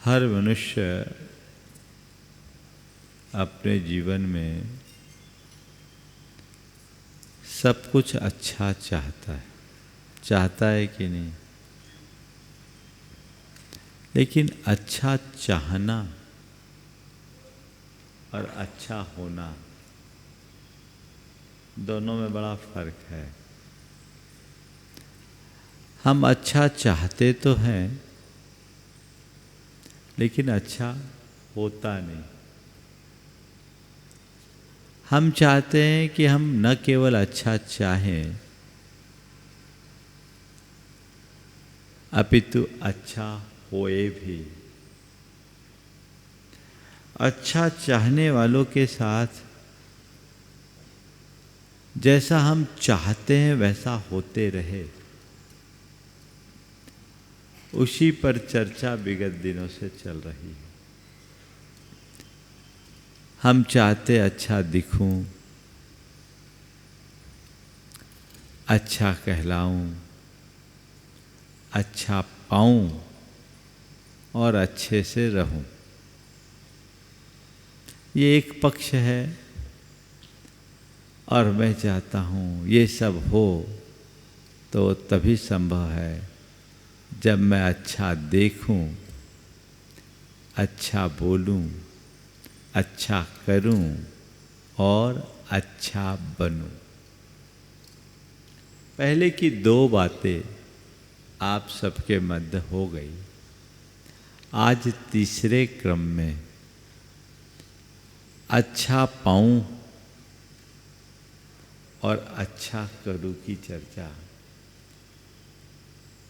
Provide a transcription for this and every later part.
हर मनुष्य अपने जीवन में सब कुछ अच्छा चाहता है कि नहीं? लेकिन अच्छा चाहना और अच्छा होना दोनों में बड़ा फर्क है। हम अच्छा चाहते तो हैं, लेकिन अच्छा होता नहीं। हम चाहते हैं कि हम न केवल अच्छा चाहें, अपितु अच्छा होए भी। अच्छा चाहने वालों के साथ जैसा हम चाहते हैं वैसा होते रहे, उसी पर चर्चा विगत दिनों से चल रही है। हम चाहते अच्छा दिखूं, अच्छा कहलाऊं, अच्छा पाऊं और अच्छे से रहूं। ये एक पक्ष है। और मैं चाहता हूं ये सब हो तो तभी संभव है जब मैं अच्छा देखूं, अच्छा बोलूं, अच्छा करूं और अच्छा बनूं। पहले की दो बातें आप सबके मध्य हो गई। आज तीसरे क्रम में अच्छा पाऊं और अच्छा करूं की चर्चा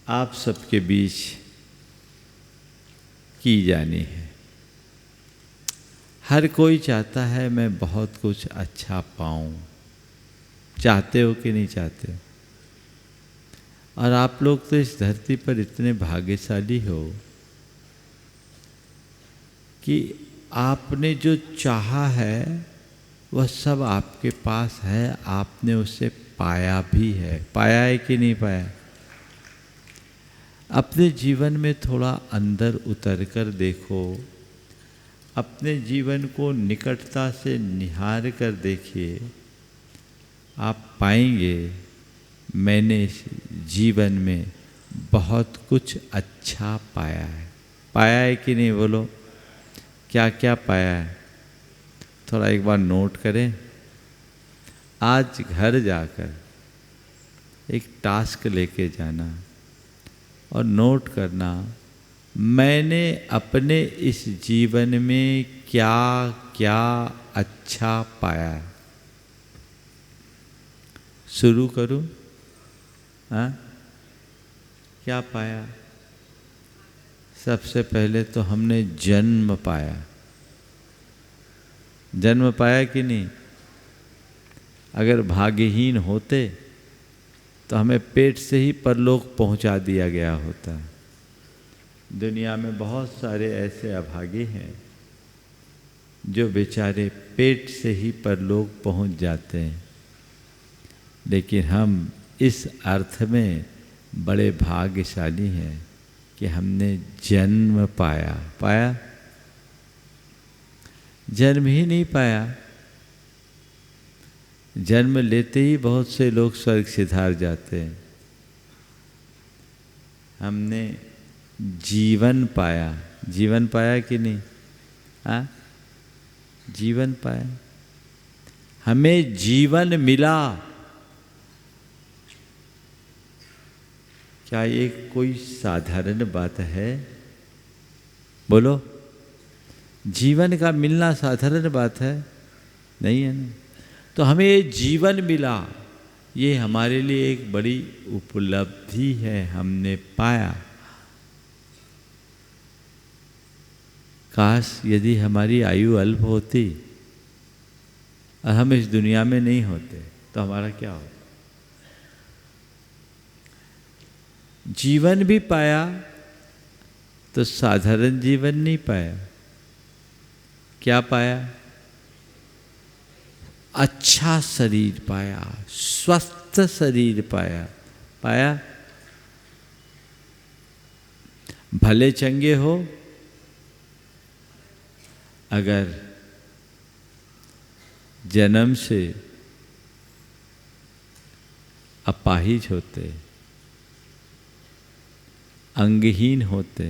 आप सबके बीच की जानी है। हर कोई चाहता है मैं बहुत कुछ अच्छा पाऊं। चाहते हो कि नहीं चाहते? और आप लोग तो इस धरती पर इतने भाग्यशाली हो कि आपने जो चाहा है वह सब आपके पास है, आपने उसे पाया भी है। पाया है कि नहीं पाया? अपने जीवन में थोड़ा अंदर उतर कर देखो, अपने जीवन को निकटता से निहार कर देखिए। आप पाएंगे मैंने इस जीवन में बहुत कुछ अच्छा पाया है। पाया है कि नहीं? बोलो, क्या क्या पाया है? थोड़ा एक बार नोट करें। आज घर जाकर एक टास्क लेके जाना और नोट करना, मैंने अपने इस जीवन में क्या क्या अच्छा पाया है। शुरू करूं? हाँ, क्या पाया? सबसे पहले तो हमने जन्म पाया। जन्म पाया कि नहीं? अगर भाग्यहीन होते तो हमें पेट से ही परलोक पहुंचा दिया गया होता। दुनिया में बहुत सारे ऐसे अभागे हैं जो बेचारे पेट से ही परलोक पहुंच जाते हैं, लेकिन हम इस अर्थ में बड़े भाग्यशाली हैं कि हमने जन्म पाया। पाया? जन्म ही नहीं पाया। जन्म लेते ही बहुत से लोग स्वर्ग सिधार जाते हैं। हमने जीवन पाया। जीवन पाया कि नहीं? हाँ, जीवन पाया। हमें जीवन मिला। क्या ये कोई साधारण बात है? बोलो, जीवन का मिलना साधारण बात है? नहीं है ना। तो हमें ये जीवन मिला, ये हमारे लिए एक बड़ी उपलब्धि है। हमने पाया। काश यदि हमारी आयु अल्प होती और हम इस दुनिया में नहीं होते तो हमारा क्या होता? जीवन भी पाया तो साधारण जीवन नहीं पाया। क्या पाया? अच्छा शरीर पाया, स्वस्थ शरीर पाया। पाया? भले चंगे हो अगर जन्म से अपाहिज होते, अंगहीन होते,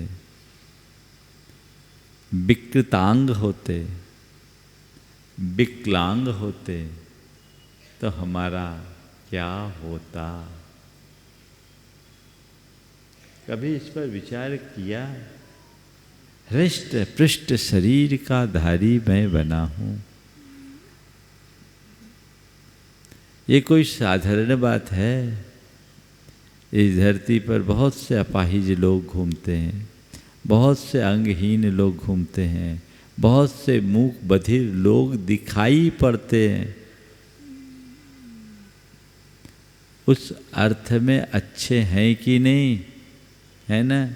विकृतांग होते, विकलांग होते, तो हमारा क्या होता? कभी इस पर विचार किया? हृष्ट पृष्ठ शरीर का धारी मैं बना हूं। ये कोई साधारण बात है? इस धरती पर बहुत से अपाहिज लोग घूमते हैं, बहुत से अंगहीन लोग घूमते हैं, बहुत से मूक बधिर लोग दिखाई पड़ते हैं। उस अर्थ में अच्छे हैं कि नहीं, है ना?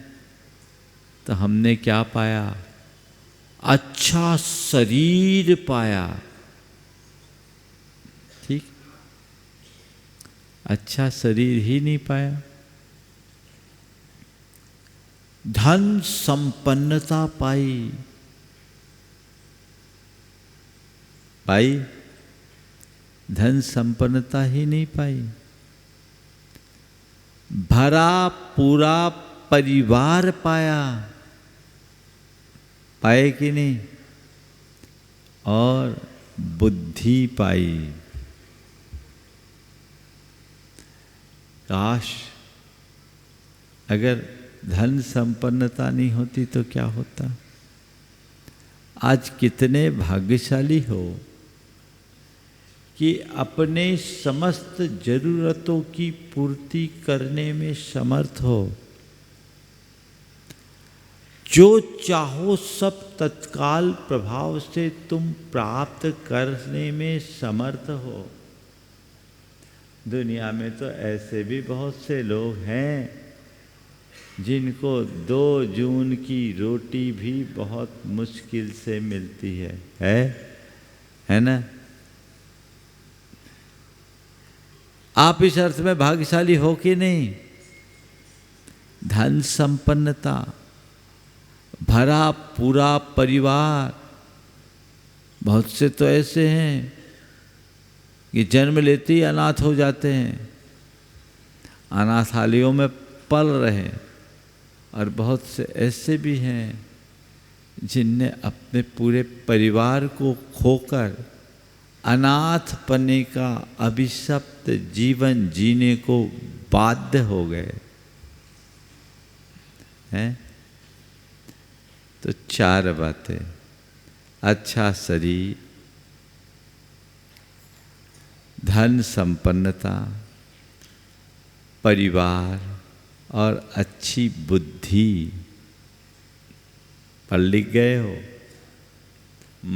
तो हमने क्या पाया? अच्छा शरीर पाया। ठीक, अच्छा शरीर ही नहीं पाया। धन संपन्नता पाई, धन संपन्नता ही नहीं पाई। भरा पूरा परिवार पाया, पाए कि नहीं? और बुद्धि पाई। काश अगर धन संपन्नता नहीं होती तो क्या होता? आज कितने भाग्यशाली हो कि अपने समस्त जरूरतों की पूर्ति करने में समर्थ हो। जो चाहो सब तत्काल प्रभाव से तुम प्राप्त करने में समर्थ हो। दुनिया में तो ऐसे भी बहुत से लोग हैं जिनको 2 जून की रोटी भी बहुत मुश्किल से मिलती है ना? आप इस अर्थ में भाग्यशाली हो कि नहीं? धन संपन्नता, भरा पूरा परिवार। बहुत से तो ऐसे हैं कि जन्म लेते ही अनाथ हो जाते हैं, अनाथालयों में पल रहे। और बहुत से ऐसे भी हैं जिनने अपने पूरे परिवार को खोकर अनाथ पने का अभिशप्त जीवन जीने को बाध्य हो गए हैं। तो 4 बातें: अच्छा शरीर, धन संपन्नता, परिवार और अच्छी बुद्धि। पर लिख गए हो,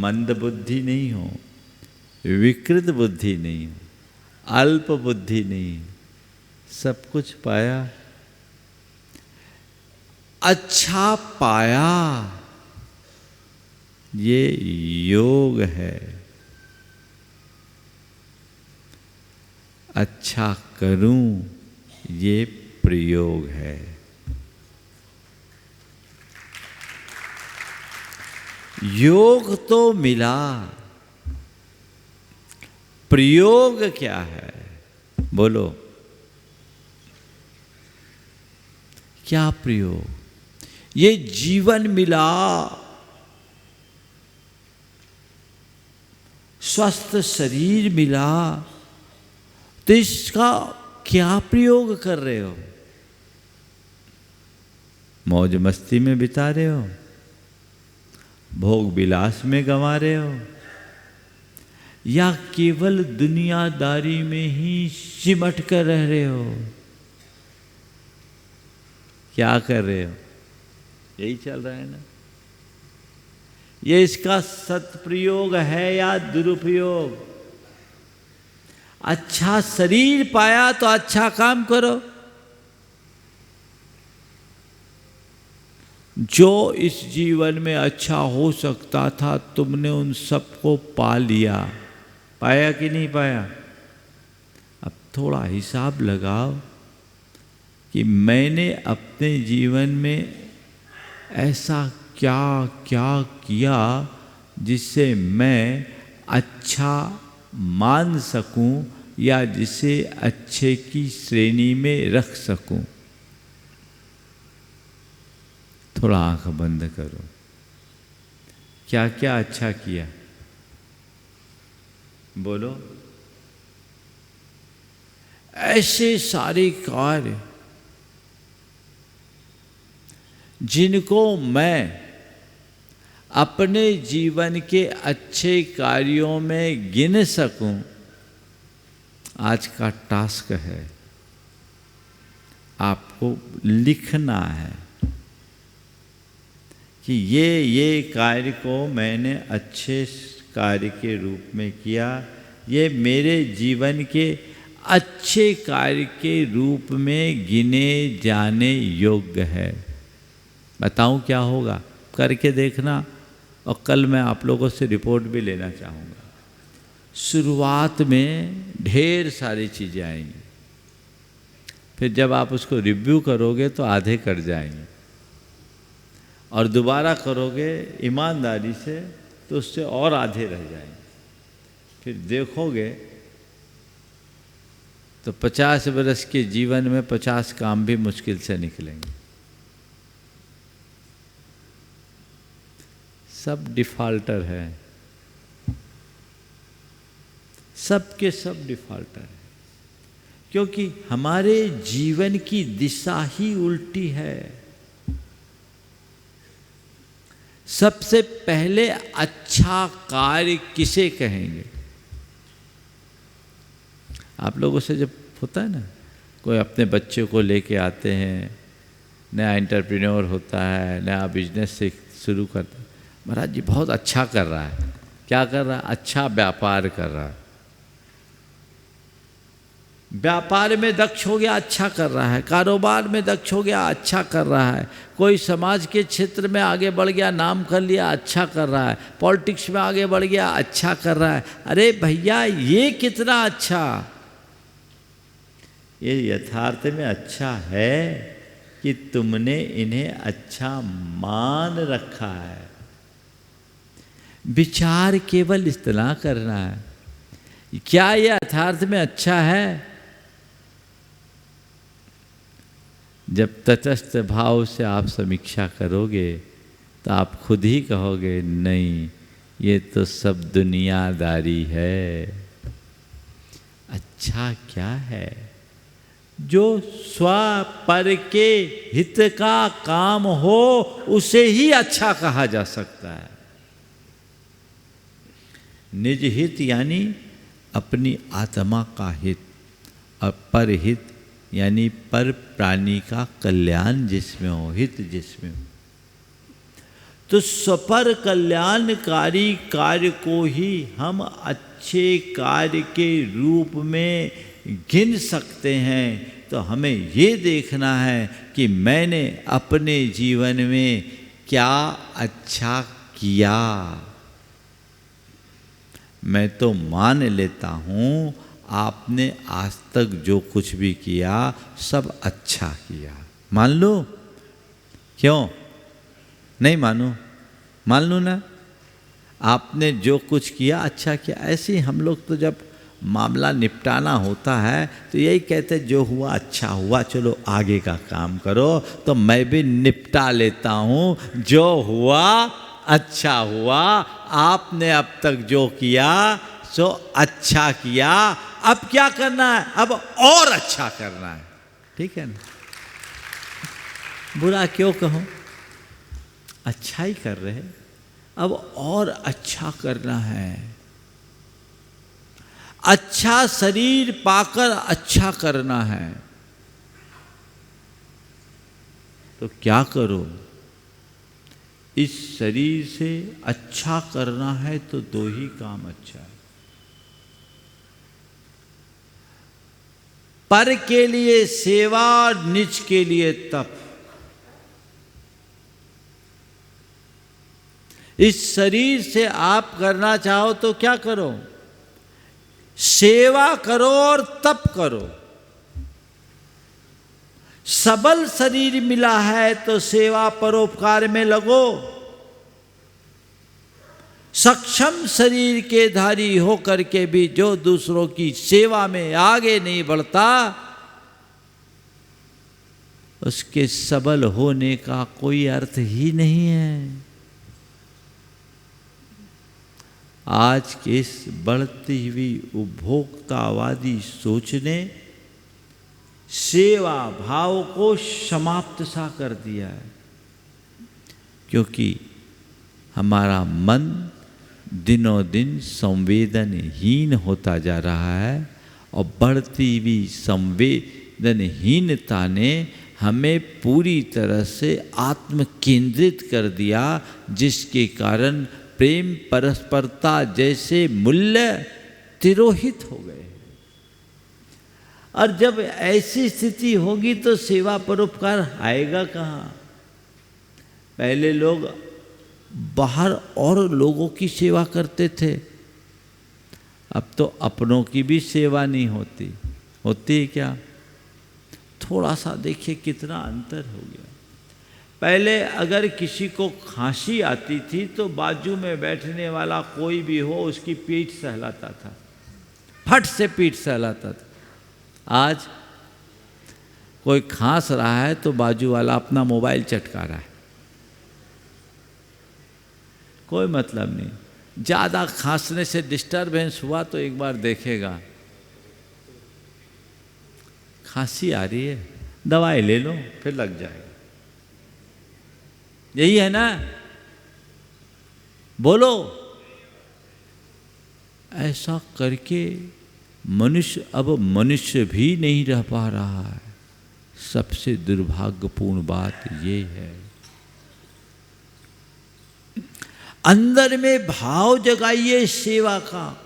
मंद बुद्धि नहीं हो, विकृत बुद्धि नहीं हो, अल्प बुद्धि नहीं हो, सब कुछ पाया। अच्छा पाया, ये योग है। अच्छा करूं, ये प्रयोग है। योग तो मिला, प्रयोग क्या है? बोलो, क्या प्रयोग? ये जीवन मिला, स्वस्थ शरीर मिला, तो इसका क्या प्रयोग कर रहे हो? मौज मस्ती में बिता रहे हो, भोग विलास में गंवा रहे हो, या केवल दुनियादारी में ही सिमट कर रह रहे हो? क्या कर रहे हो? यही चल रहा है ना? ये इसका सत्प्रयोग है या दुरुपयोग? अच्छा शरीर पाया तो अच्छा काम करो। जो इस जीवन में अच्छा हो सकता था तुमने उन सबको पा लिया। पाया कि नहीं पाया? अब थोड़ा हिसाब लगाओ कि मैंने अपने जीवन में ऐसा क्या क्या किया जिसे मैं अच्छा मान सकूं या जिसे अच्छे की श्रेणी में रख सकूं। थोड़ा आंख बंद करो। क्या क्या अच्छा किया, बोलो। ऐसे सारे कार्य जिनको मैं अपने जीवन के अच्छे कार्यों में गिन सकूं, आज का टास्क है। आपको लिखना है कि ये कार्य को मैंने अच्छे कार्य के रूप में किया, ये मेरे जीवन के अच्छे कार्य के रूप में गिने जाने योग्य है। बताऊं क्या होगा, करके देखना, और कल मैं आप लोगों से रिपोर्ट भी लेना चाहूँगा। शुरुआत में ढेर सारी चीज़ें आएंगी, फिर जब आप उसको रिव्यू करोगे तो आधे कट जाएंगे, और दोबारा करोगे ईमानदारी से तो उससे और आधे रह जाएंगे। फिर देखोगे तो 50 वर्ष के जीवन में 50 काम भी मुश्किल से निकलेंगे। सब डिफ़ॉल्टर है, सब के सब डिफ़ॉल्टर है, क्योंकि हमारे जीवन की दिशा ही उल्टी है। सबसे पहले अच्छा कार्य किसे कहेंगे? आप लोगों से जब होता है ना, कोई अपने बच्चे को लेके आते हैं, नया एंटरप्रेन्योर होता है, नया बिजनेस से शुरू करता है, महाराज जी बहुत अच्छा कर रहा है। क्या कर रहा है? अच्छा व्यापार कर रहा है, व्यापार में दक्ष हो गया, अच्छा कर रहा है, कारोबार में दक्ष हो गया, अच्छा कर रहा है, कोई समाज के क्षेत्र में आगे बढ़ गया, नाम कर लिया, अच्छा कर रहा है, पॉलिटिक्स में आगे बढ़ गया, अच्छा कर रहा है। अरे भैया ये कितना अच्छा, ये यथार्थ में अच्छा है कि तुमने इन्हें अच्छा मान रखा है। विचार केवल इतना करना है, क्या यह यथार्थ में अच्छा है? जब तटस्थ भाव से आप समीक्षा करोगे तो आप खुद ही कहोगे नहीं, ये तो सब दुनियादारी है। अच्छा क्या है? जो स्व पर के हित का काम हो उसे ही अच्छा कहा जा सकता है। निज हित यानी अपनी आत्मा का हित, और परहित यानी पर प्राणी का कल्याण जिसमें हो, हित जिसमें हो। तो स्वपर कल्याणकारी कार्य को ही हम अच्छे कार्य के रूप में गिन सकते हैं। तो हमें ये देखना है कि मैंने अपने जीवन में क्या अच्छा किया। मैं तो मान लेता हूँ आपने आज तक जो कुछ भी किया सब अच्छा किया, मान लो। क्यों नहीं मानूं? मान लो ना, आपने जो कुछ किया अच्छा किया। ऐसे ही हम लोग तो जब मामला निपटाना होता है तो यही कहते जो हुआ अच्छा हुआ, चलो आगे का काम करो। तो मैं भी निपटा लेता हूँ, जो हुआ अच्छा हुआ। आपने अब तक जो किया सो अच्छा किया, अब क्या करना है? अब और अच्छा करना है, ठीक है ना? बुरा क्यों कहो, अच्छा ही कर रहे, अब और अच्छा करना है। अच्छा शरीर पाकर अच्छा करना है, तो क्या करो? इस शरीर से अच्छा करना है तो दो ही काम अच्छा है। पर के लिए सेवा, निज के लिए तप। इस शरीर से आप करना चाहो तो क्या करो? सेवा करो और तप करो। सबल शरीर मिला है तो सेवा परोपकार में लगो। सक्षम शरीर के धारी होकर के भी जो दूसरों की सेवा में आगे नहीं बढ़ता, उसके सबल होने का कोई अर्थ ही नहीं है। आज के इस बढ़ती हुई उपभोक्तावादी सोच ने सेवा भाव को समाप्त सा कर दिया है, क्योंकि हमारा मन दिनों दिन संवेदनहीन होता जा रहा है और बढ़ती हुई संवेदनहीनता ने हमें पूरी तरह से आत्म केंद्रित कर दिया, जिसके कारण प्रेम परस्परता जैसे मूल्य तिरोहित हो गए। और जब ऐसी स्थिति होगी तो सेवा परोपकार आएगा कहाँ? पहले लोग बाहर और लोगों की सेवा करते थे, अब तो अपनों की भी सेवा नहीं होती। होती है क्या? थोड़ा सा देखिए कितना अंतर हो गया। पहले अगर किसी को खांसी आती थी तो बाजू में बैठने वाला कोई भी हो उसकी पीठ सहलाता था, फट से पीठ सहलाता था। आज कोई खांस रहा है तो बाजू वाला अपना मोबाइल चटका रहा है, कोई मतलब नहीं। ज़्यादा खांसने से डिस्टरबेंस हुआ तो एक बार देखेगा, खांसी आ रही है, दवाई ले लो, फिर लग जाएगा। यही है ना? बोलो। ऐसा करके मनुष्य अब मनुष्य भी नहीं रह पा रहा है। सबसे दुर्भाग्यपूर्ण बात ये है। अंदर में भाव जगाइए सेवा का।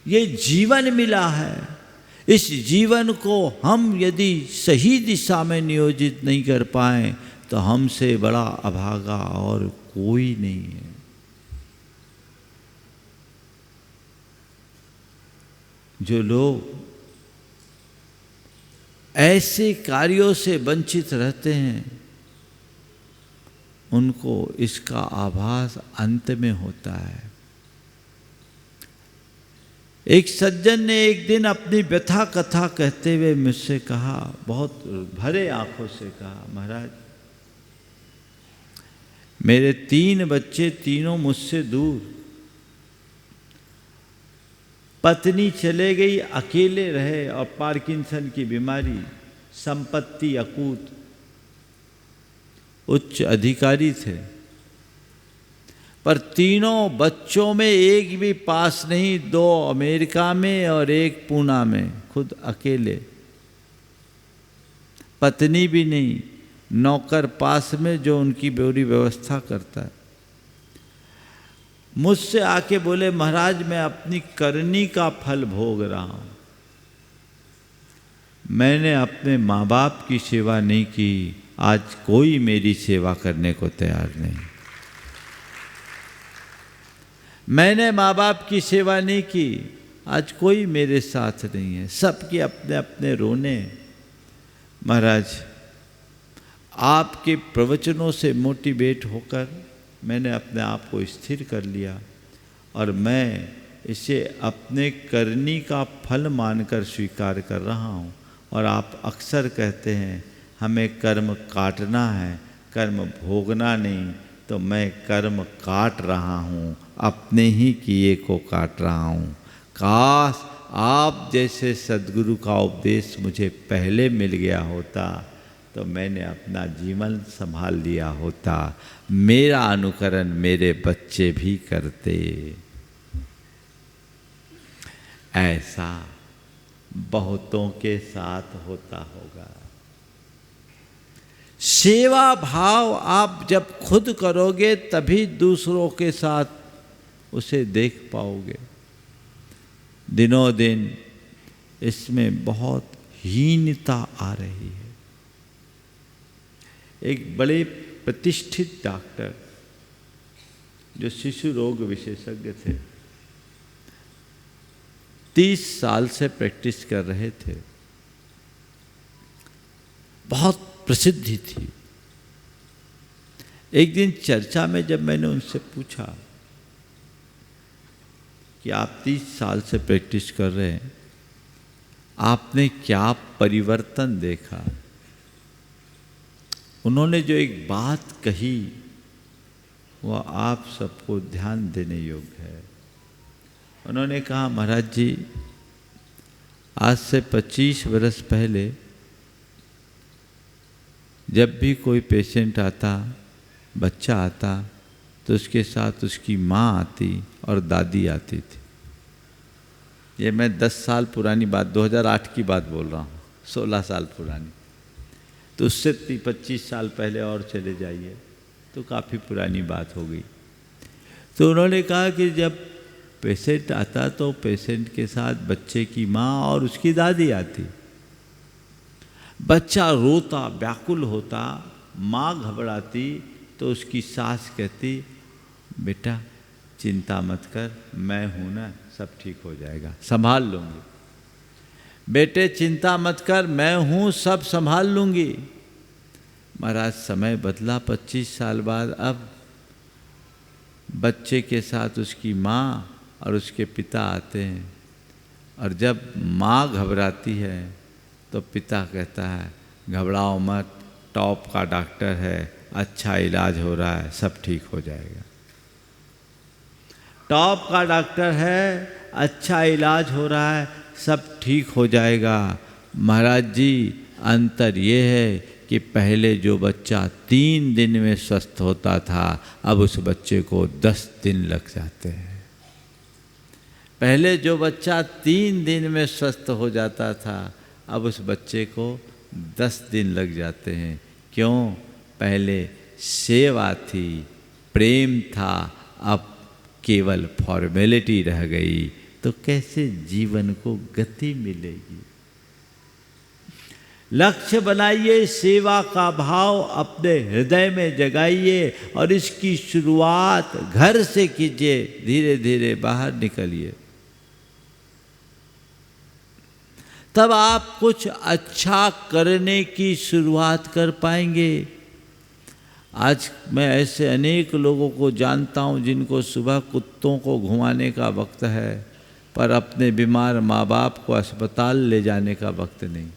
ये जीवन मिला है, इस जीवन को हम यदि सही दिशा में नियोजित नहीं कर पाए तो हमसे बड़ा अभागा और कोई नहीं है। जो लोग ऐसे कार्यों से वंचित रहते हैं उनको इसका आभास अंत में होता है। एक सज्जन ने एक दिन अपनी व्यथा कथा कहते हुए मुझसे कहा, बहुत भरे आंखों से कहा, महाराज मेरे 3 बच्चे, तीनों मुझसे दूर, पत्नी चले गई, अकेले रहे और पार्किंसन की बीमारी, संपत्ति अकूत, उच्च अधिकारी थे, पर तीनों बच्चों में एक भी पास नहीं, 2 अमेरिका में और 1 पूना में, खुद अकेले, पत्नी भी नहीं, नौकर पास में जो उनकी पूरी व्यवस्था करता है। मुझसे आके बोले, महाराज मैं अपनी करनी का फल भोग रहा हूं, मैंने अपने माँ बाप की सेवा नहीं की, आज कोई मेरी सेवा करने को तैयार नहीं। मैंने माँ बाप की सेवा नहीं की, आज कोई मेरे साथ नहीं है, सबके अपने अपने रोने। महाराज आपके प्रवचनों से मोटिवेट होकर मैंने अपने आप को स्थिर कर लिया और मैं इसे अपने करनी का फल मानकर स्वीकार कर रहा हूँ। और आप अक्सर कहते हैं हमें कर्म काटना है, कर्म भोगना नहीं, तो मैं कर्म काट रहा हूँ, अपने ही किए को काट रहा हूँ। काश आप जैसे सद्गुरु का उपदेश मुझे पहले मिल गया होता तो मैंने अपना जीवन संभाल लिया होता, मेरा अनुकरण मेरे बच्चे भी करते। ऐसा बहुतों के साथ होता होगा। सेवा भाव आप जब खुद करोगे तभी दूसरों के साथ उसे देख पाओगे। दिनों दिन इसमें बहुत हीनता आ रही है। एक बड़े प्रतिष्ठित डॉक्टर जो शिशु रोग विशेषज्ञ थे, 30 साल से प्रैक्टिस कर रहे थे, बहुत प्रसिद्धि थी। एक दिन चर्चा में जब मैंने उनसे पूछा कि आप 30 साल से प्रैक्टिस कर रहे हैं, आपने क्या परिवर्तन देखा। उन्होंने जो एक बात कही वह आप सबको ध्यान देने योग्य है। उन्होंने कहा, महाराज जी, आज से 25 वर्ष पहले जब भी कोई पेशेंट आता, बच्चा आता, तो उसके साथ उसकी माँ आती और दादी आती थी। ये मैं 10 साल पुरानी बात, 2008 की बात बोल रहा हूँ, 16 साल पुरानी। तो उससे 25 साल पहले और चले जाइए तो काफ़ी पुरानी बात हो गई। तो उन्होंने कहा कि जब पेशेंट आता तो पेशेंट के साथ बच्चे की माँ और उसकी दादी आती। बच्चा रोता, व्याकुल होता, माँ घबराती, तो उसकी सास कहती, बेटा चिंता मत कर, मैं हूँ ना, सब ठीक हो जाएगा, संभाल लूँगी। बेटे चिंता मत कर, मैं हूँ, सब संभाल लूँगी। महाराज समय बदला, 25 साल बाद अब बच्चे के साथ उसकी माँ और उसके पिता आते हैं, और जब माँ घबराती है तो पिता कहता है, घबराओ मत, टॉप का डॉक्टर है, अच्छा इलाज हो रहा है, सब ठीक हो जाएगा। टॉप का डॉक्टर है, अच्छा इलाज हो रहा है, सब ठीक हो जाएगा। महाराज जी, अंतर ये है कि पहले जो बच्चा 3 दिन में स्वस्थ होता था, अब उस बच्चे को 10 दिन लग जाते हैं। पहले जो बच्चा 3 दिन में स्वस्थ हो जाता था, अब उस बच्चे को 10 दिन लग जाते हैं। क्यों? पहले सेवा थी, प्रेम था, अब केवल फॉर्मेलिटी रह गई, तो कैसे जीवन को गति मिलेगी। लक्ष्य बनाइए, सेवा का भाव अपने हृदय में जगाइए और इसकी शुरुआत घर से कीजिए, धीरे धीरे बाहर निकलिए, तब आप कुछ अच्छा करने की शुरुआत कर पाएंगे। आज मैं ऐसे अनेक लोगों को जानता हूं जिनको सुबह कुत्तों को घुमाने का वक्त है, पर अपने बीमार माँ बाप को अस्पताल ले जाने का वक्त नहीं।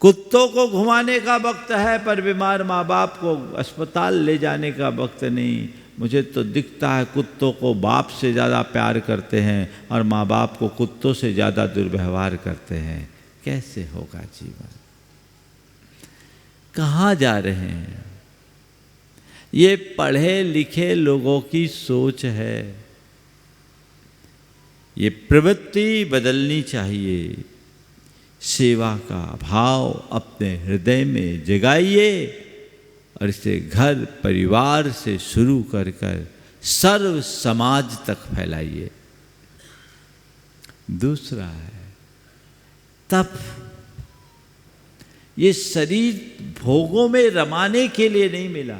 कुत्तों को घुमाने का वक्त है, पर बीमार माँ बाप को अस्पताल ले जाने का वक्त नहीं। मुझे तो दिखता है कुत्तों को बाप से ज़्यादा प्यार करते हैं और माँ बाप को कुत्तों से ज़्यादा दुर्व्यवहार करते हैं। कैसे होगा जीवन? कहाँ जा रहे हैं? ये पढ़े लिखे लोगों की सोच है। ये प्रवृत्ति बदलनी चाहिए। सेवा का भाव अपने हृदय में जगाइए और इसे घर परिवार से शुरू कर कर सर्व समाज तक फैलाइए। दूसरा है तप। ये शरीर भोगों में रमाने के लिए नहीं मिला,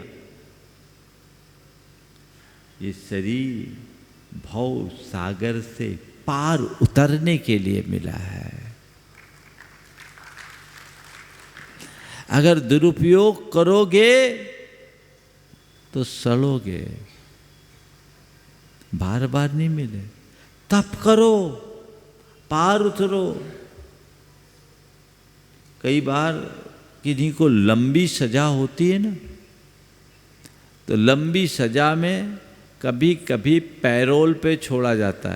ये शरीर भव सागर से पार उतरने के लिए मिला है। अगर दुरुपयोग करोगे तो सड़ोगे, बार बार नहीं मिले। तप करो, पार उतरो। कई बार किन्हीं को लंबी सजा होती है ना, तो लंबी सजा में कभी कभी पैरोल पे छोड़ा जाता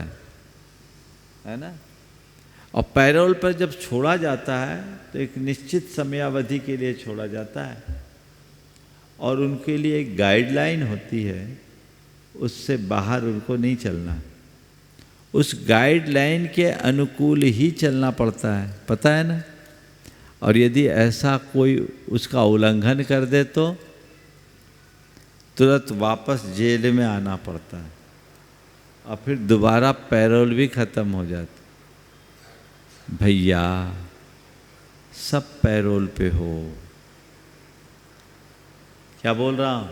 है ना। और पैरोल पर जब छोड़ा जाता है तो एक निश्चित समयावधि के लिए छोड़ा जाता है और उनके लिए एक गाइडलाइन होती है, उससे बाहर उनको नहीं चलना। उस गाइडलाइन के अनुकूल ही चलना पड़ता है, पता है ना। और यदि ऐसा कोई उसका उल्लंघन कर दे तो तुरंत वापस जेल में आना पड़ता है और फिर दोबारा पैरोल भी ख़त्म हो जाती। भैया सब पैरोल पे हो। क्या बोल रहा हूँ?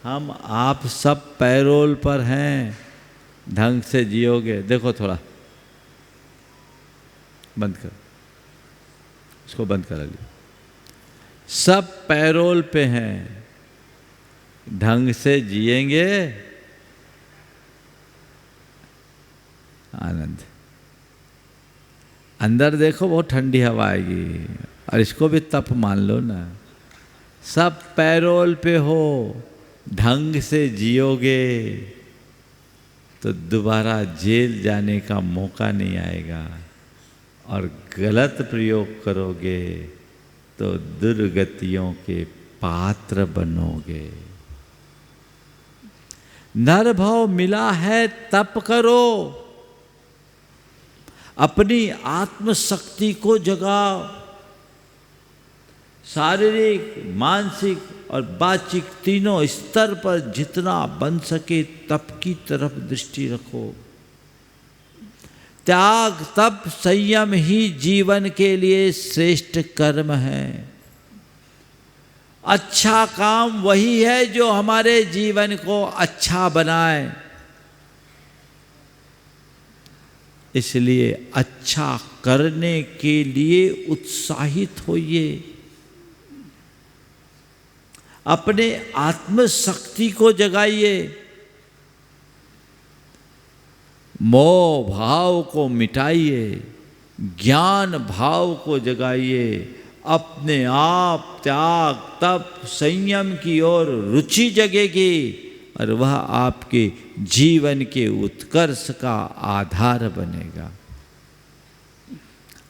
हम आप सब पैरोल पर हैं। ढंग से जियोगे। देखो थोड़ा बंद कर, इसको बंद करा लियो। सब पैरोल पे हैं, ढंग से जिएंगे आनंद। अंदर देखो बहुत ठंडी हवा आएगी, और इसको भी तप मान लो ना। सब पैरोल पे हो, ढंग से जियोगे तो दोबारा जेल जाने का मौका नहीं आएगा, और गलत प्रयोग करोगे तो दुर्गतियों के पात्र बनोगे। नर भाव मिला है तप करो, अपनी आत्मशक्ति को जगाओ। शारीरिक, मानसिक और वाचिक तीनों स्तर पर जितना बन सके तप की तरफ दृष्टि रखो। त्याग, तप, संयम ही जीवन के लिए श्रेष्ठ कर्म है। अच्छा काम वही है जो हमारे जीवन को अच्छा बनाए। इसलिए अच्छा करने के लिए उत्साहित होइए। अपने आत्मशक्ति को जगाइए। मोह भाव को मिटाइए, ज्ञान भाव को जगाइए। अपने आप त्याग, तप, संयम की ओर रुचि जगेगी, और वह आपके जीवन के उत्कर्ष का आधार बनेगा।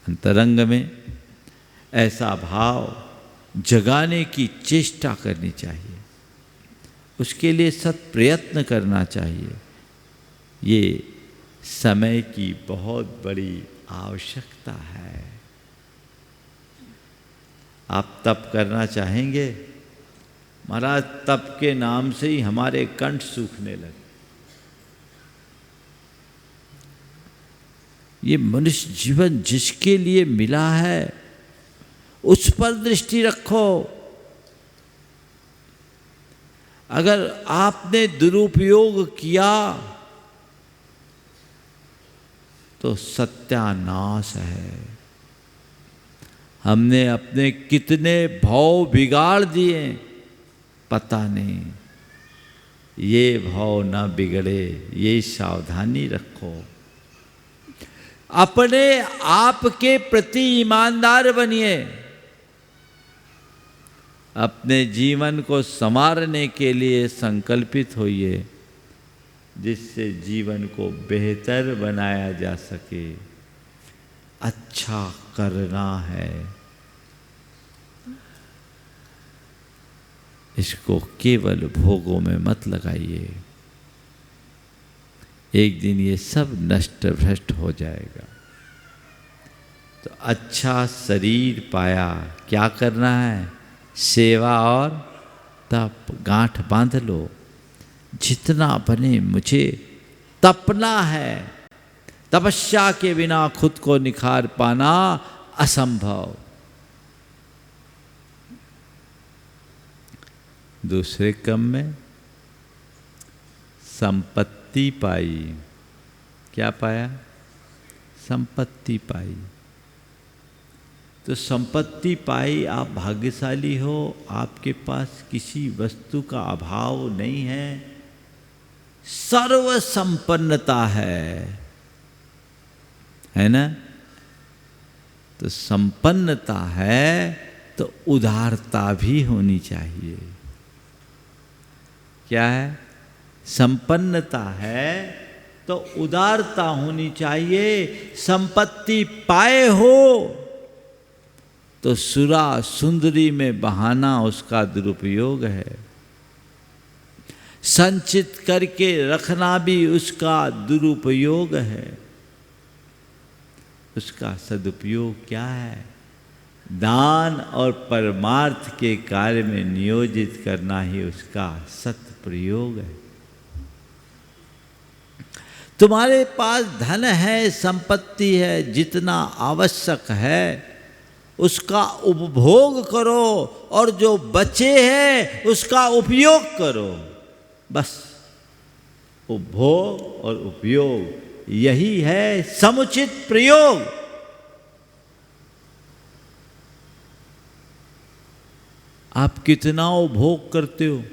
अंतरंग में ऐसा भाव जगाने की चेष्टा करनी चाहिए, उसके लिए सत प्रयत्न करना चाहिए। ये समय की बहुत बड़ी आवश्यकता है। आप तप करना चाहेंगे, महाराज तप के नाम से ही हमारे कंठ सूखने लगे। ये मनुष्य जीवन जिसके लिए मिला है उस पर दृष्टि रखो। अगर आपने दुरुपयोग किया तो सत्यानाश है। हमने अपने कितने भाव बिगाड़ दिए पता नहीं। ये भाव ना बिगड़े, ये सावधानी रखो। अपने आप के प्रति ईमानदार बनिए। अपने जीवन को संवारने के लिए संकल्पित होइए, जिससे जीवन को बेहतर बनाया जा सके। अच्छा करना है, इसको केवल भोगों में मत लगाइए। एक दिन ये सब नष्ट भ्रष्ट हो जाएगा। तो अच्छा शरीर पाया, क्या करना है? सेवा और तप। गांठ बांध लो, जितना बने मुझे तपना है। तपस्या के बिना खुद को निखार पाना असंभव। दूसरे क्रम में संपत्ति पाई। क्या पाया? संपत्ति पाई। तो संपत्ति पाई, आप भाग्यशाली हो, आपके पास किसी वस्तु का अभाव नहीं है, सर्व संपन्नता है ना? तो संपन्नता है तो उदारता भी होनी चाहिए। क्या है? संपन्नता है तो उदारता होनी चाहिए। संपत्ति पाए हो तो सुरा सुंदरी में बहाना उसका दुरुपयोग है। संचित करके रखना भी उसका दुरुपयोग है। उसका सदुपयोग क्या है? दान और परमार्थ के कार्य में नियोजित करना ही उसका सत्प्रयोग है। तुम्हारे पास धन है, संपत्ति है, जितना आवश्यक है उसका उपभोग करो, और जो बचे हैं उसका उपयोग करो। बस उपभोग और उपयोग, यही है समुचित प्रयोग। आप कितना उपभोग करते हो?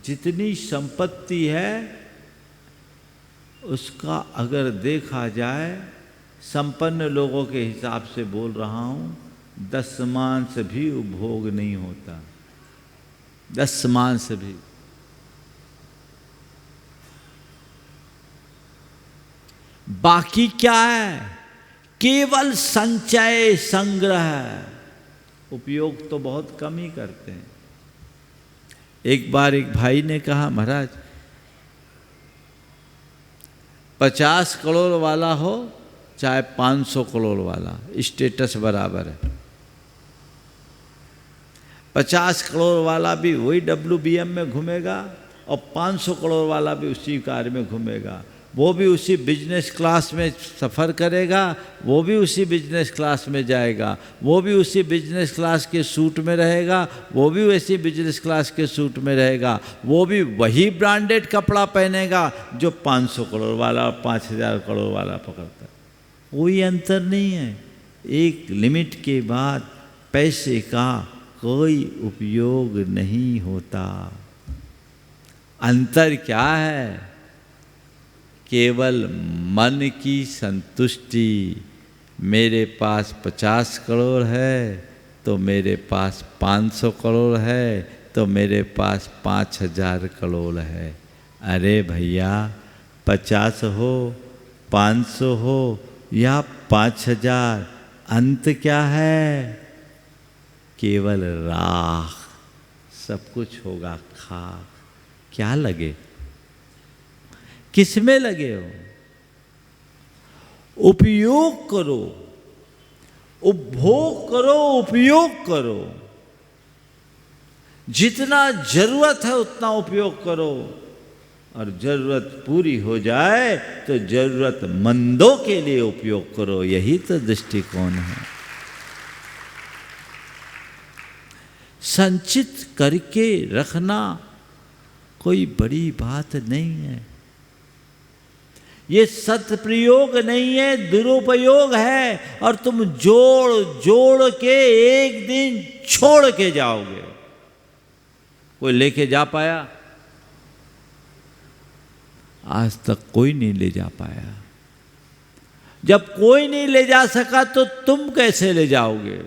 जितनी संपत्ति है उसका अगर देखा जाए, संपन्न लोगों के हिसाब से बोल रहा हूँ, 10 मांस भी उपभोग नहीं होता, 10 मांस भी। बाकी क्या है? केवल संचय संग्रह, उपयोग तो बहुत कम ही करते हैं। एक बार एक भाई ने कहा, महाराज 50 करोड़ वाला हो चाहे 500 करोड़ वाला, स्टेटस बराबर है। 50 करोड़ वाला भी वही WBM में घूमेगा और 500 करोड़ वाला भी उसी कार में घूमेगा, वो भी उसी बिजनेस क्लास में सफ़र करेगा, वो भी उसी बिजनेस क्लास में जाएगा, वो भी उसी बिजनेस क्लास के सूट में रहेगा, वो भी वैसी बिजनेस क्लास के सूट में रहेगा, वो भी वही ब्रांडेड कपड़ा पहनेगा जो 500 करोड़ वाला और 5000 करोड़ वाला पकड़ता है। कोई अंतर नहीं है। एक लिमिट के बाद पैसे का कोई उपयोग नहीं होता। अंतर क्या है? केवल मन की संतुष्टि। मेरे पास 50 करोड़ है तो मेरे पास 500 करोड़ है तो मेरे पास 5000 करोड़ है। अरे भैया, 50 हो, 500 हो या 5000, अंत क्या है? केवल राख। सब कुछ होगा खाक। क्या लगे? किसमें लगे हो? उपयोग करो, उपभोग करो, उपयोग करो। जितना जरूरत है उतना उपयोग करो, और जरूरत पूरी हो जाए तो जरूरतमंदों के लिए उपयोग करो। यही तो दृष्टिकोण है। संचित करके रखना कोई बड़ी बात नहीं है। ये सत्प्रयोग नहीं है, दुरुपयोग है। और तुम जोड़ जोड़ के एक दिन छोड़ के जाओगे। कोई लेके जा पाया? आज तक कोई नहीं ले जा पाया। जब कोई नहीं ले जा सका तो तुम कैसे ले जाओगे?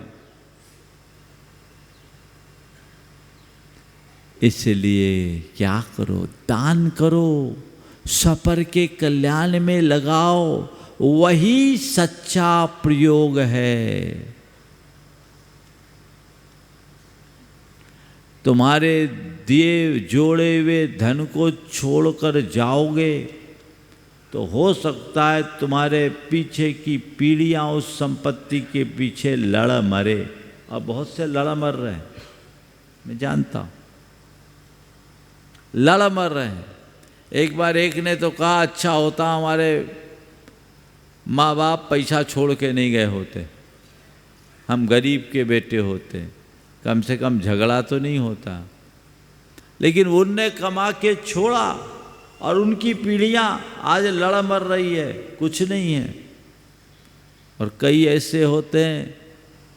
इसलिए क्या करो? दान करो, सपर के कल्याण में लगाओ। वही सच्चा प्रयोग है। तुम्हारे दिए जोड़े हुए धन को छोड़कर जाओगे तो हो सकता है तुम्हारे पीछे की पीढ़ियां उस संपत्ति के पीछे लड़ मरे। और बहुत से लड़ मर रहे हैं, मैं जानता हूं, लड़ मर रहे हैं। एक बार एक ने तो कहा, अच्छा होता हमारे माँ बाप पैसा छोड़ के नहीं गए होते, हम गरीब के बेटे होते, कम से कम झगड़ा तो नहीं होता। लेकिन उनने कमा के छोड़ा और उनकी पीढ़ियाँ आज लड़ मर रही है, कुछ नहीं है। और कई ऐसे होते हैं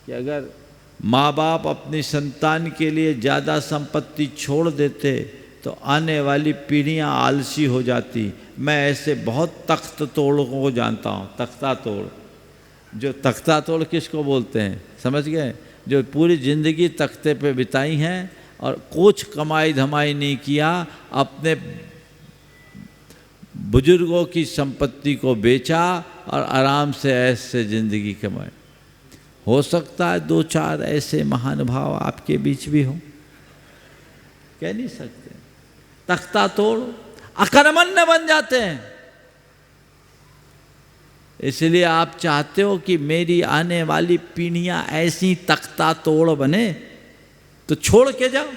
कि अगर माँ बाप अपनी संतान के लिए ज़्यादा संपत्ति छोड़ देते तो आने वाली पीढ़ियाँ आलसी हो जाती। मैं ऐसे बहुत तख्त तोड़ों को जानता हूँ। तख्ता तोड़, जो तख्ता तोड़ किसको बोलते हैं समझ गए? जो पूरी ज़िंदगी तख्ते पे बिताई हैं और कुछ कमाई धमाई नहीं किया, अपने बुजुर्गों की संपत्ति को बेचा और आराम से ऐसे ज़िंदगी कमाए। हो सकता है 2-4 ऐसे महान भाव आपके बीच भी हों, कह नहीं सकते। तख्ता तोड़ अकर्मण्य बन जाते हैं। इसलिए आप चाहते हो कि मेरी आने वाली पीढ़ियां ऐसी तख्ता तोड़ बने, तो छोड़ के जाओ।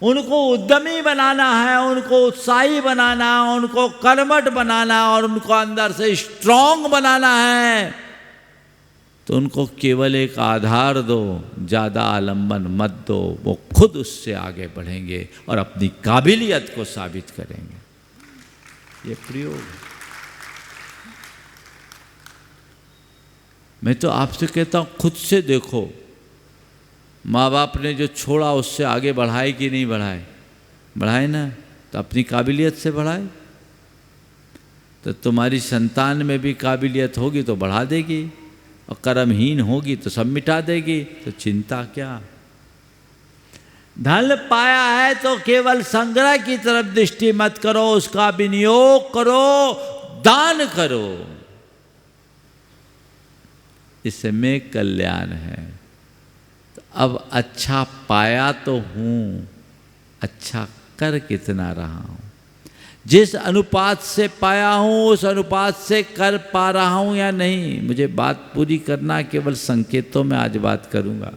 उनको उद्यमी बनाना है, उनको उत्साही बनाना, उनको कर्मठ बनाना और उनको अंदर से स्ट्रांग बनाना है। तो उनको केवल एक आधार दो, ज़्यादा आलम्बन मत दो। वो खुद उससे आगे बढ़ेंगे और अपनी काबिलियत को साबित करेंगे। ये प्रयोग है। मैं तो आपसे कहता हूँ, खुद से देखो, माँ बाप ने जो छोड़ा उससे आगे बढ़ाए कि नहीं बढ़ाए? बढ़ाए ना। तो तो अपनी काबिलियत से बढ़ाए। तो तुम्हारी संतान में भी काबिलियत होगी तो बढ़ा देगी, और कर्महीन होगी तो सब मिटा देगी, तो चिंता क्या। धन पाया है तो केवल संग्रह की तरफ दृष्टि मत करो, उसका विनियोग करो, दान करो, इसमें कल्याण है। तो अब अच्छा पाया तो हूँ, अच्छा कर कितना रहा हूँ। जिस अनुपात से पाया हूँ उस अनुपात से कर पा रहा हूँ या नहीं, मुझे बात पूरी करना, केवल संकेतों में आज बात करूँगा,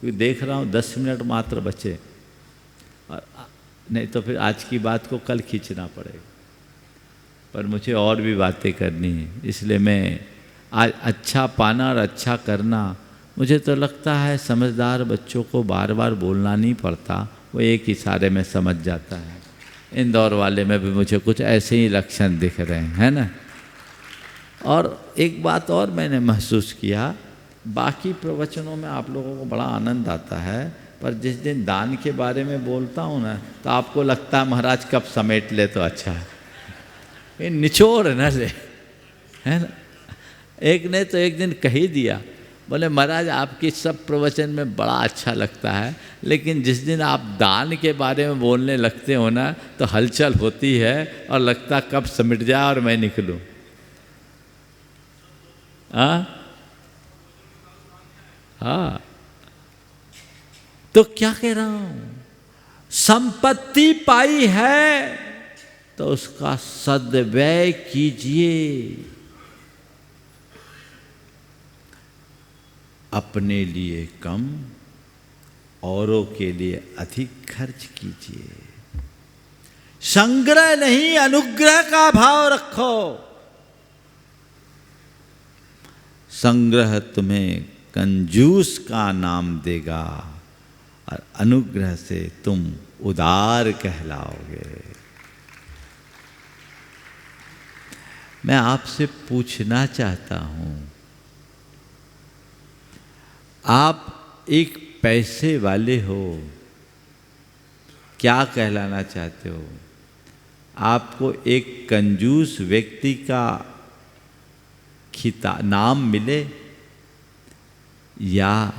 क्योंकि देख रहा हूँ 10 मिनट मात्र बचे, और नहीं तो फिर आज की बात को कल खींचना पड़ेगा। पर मुझे और भी बातें करनी है, इसलिए मैं आज अच्छा पाना और अच्छा करना, मुझे तो लगता है समझदार बच्चों को बार बार बोलना नहीं पड़ता, वो एक इशारे में समझ जाता है। इंदौर वाले में भी मुझे कुछ ऐसे ही लक्षण दिख रहे हैं, है ना। और एक बात और मैंने महसूस किया, बाकी प्रवचनों में आप लोगों को बड़ा आनंद आता है, पर जिस दिन दान के बारे में बोलता हूँ ना, तो आपको लगता है महाराज कब समेट ले तो अच्छा है, ये निचोड़ न ले, है ना। एक ने तो एक दिन कह ही दिया, बोले महाराज आपकी सब प्रवचन में बड़ा अच्छा लगता है, लेकिन जिस दिन आप दान के बारे में बोलने लगते हो ना, तो हलचल होती है और लगता कब समिट जाए और मैं निकलूं। हाँ, तो क्या कह रहा हूं, संपत्ति पाई है तो उसका सद्व्यय कीजिए, अपने लिए कम, औरों के लिए अधिक खर्च कीजिए। संग्रह नहीं, अनुग्रह का भाव रखो। संग्रह तुम्हें कंजूस का नाम देगा, और अनुग्रह से तुम उदार कहलाओगे। मैं आपसे पूछना चाहता हूं, आप एक पैसे वाले हो, क्या कहलाना चाहते हो? आपको एक कंजूस व्यक्ति का नाम मिले, या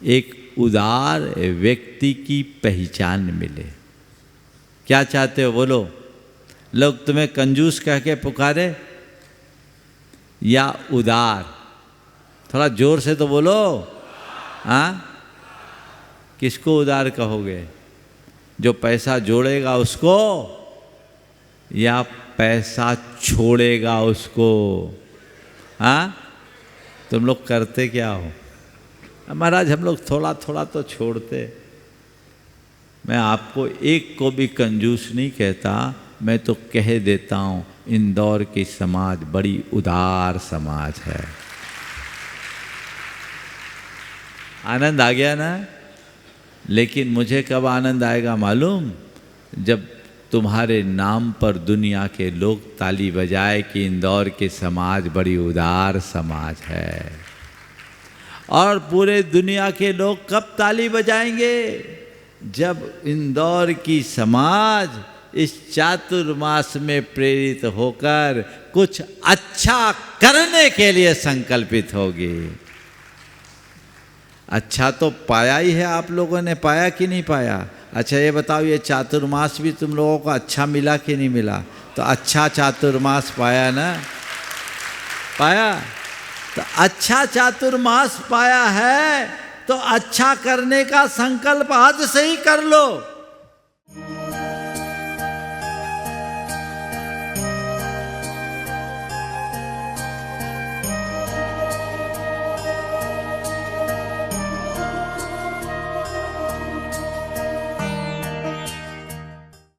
एक उदार व्यक्ति की पहचान मिले? क्या चाहते हो बोलो? लोग तुम्हें कंजूस कह के पुकारे या उदार? थोड़ा जोर से तो बोलो। हाँ, किसको उदार कहोगे? जो पैसा जोड़ेगा उसको, या पैसा छोड़ेगा उसको? हाँ, तुम लोग करते क्या हो? महाराज हम लोग थोड़ा थोड़ा तो छोड़ते। मैं आपको एक को भी कंजूस नहीं कहता, मैं तो कह देता हूँ इंदौर की समाज बड़ी उदार समाज है। आनंद आ गया ना? लेकिन मुझे कब आनंद आएगा मालूम? जब तुम्हारे नाम पर दुनिया के लोग ताली बजाए कि इंदौर के समाज बड़ी उदार समाज है। और पूरे दुनिया के लोग कब ताली बजाएंगे? जब इंदौर की समाज इस चातुर्मास में प्रेरित होकर कुछ अच्छा करने के लिए संकल्पित होगी। अच्छा तो पाया ही है, आप लोगों ने पाया कि नहीं पाया? अच्छा ये बताओ, ये चातुर्मास भी तुम लोगों को अच्छा मिला कि नहीं मिला? तो अच्छा चातुर्मास पाया ना? पाया? तो अच्छा चातुर्मास पाया है तो अच्छा करने का संकल्प आज से ही कर लो।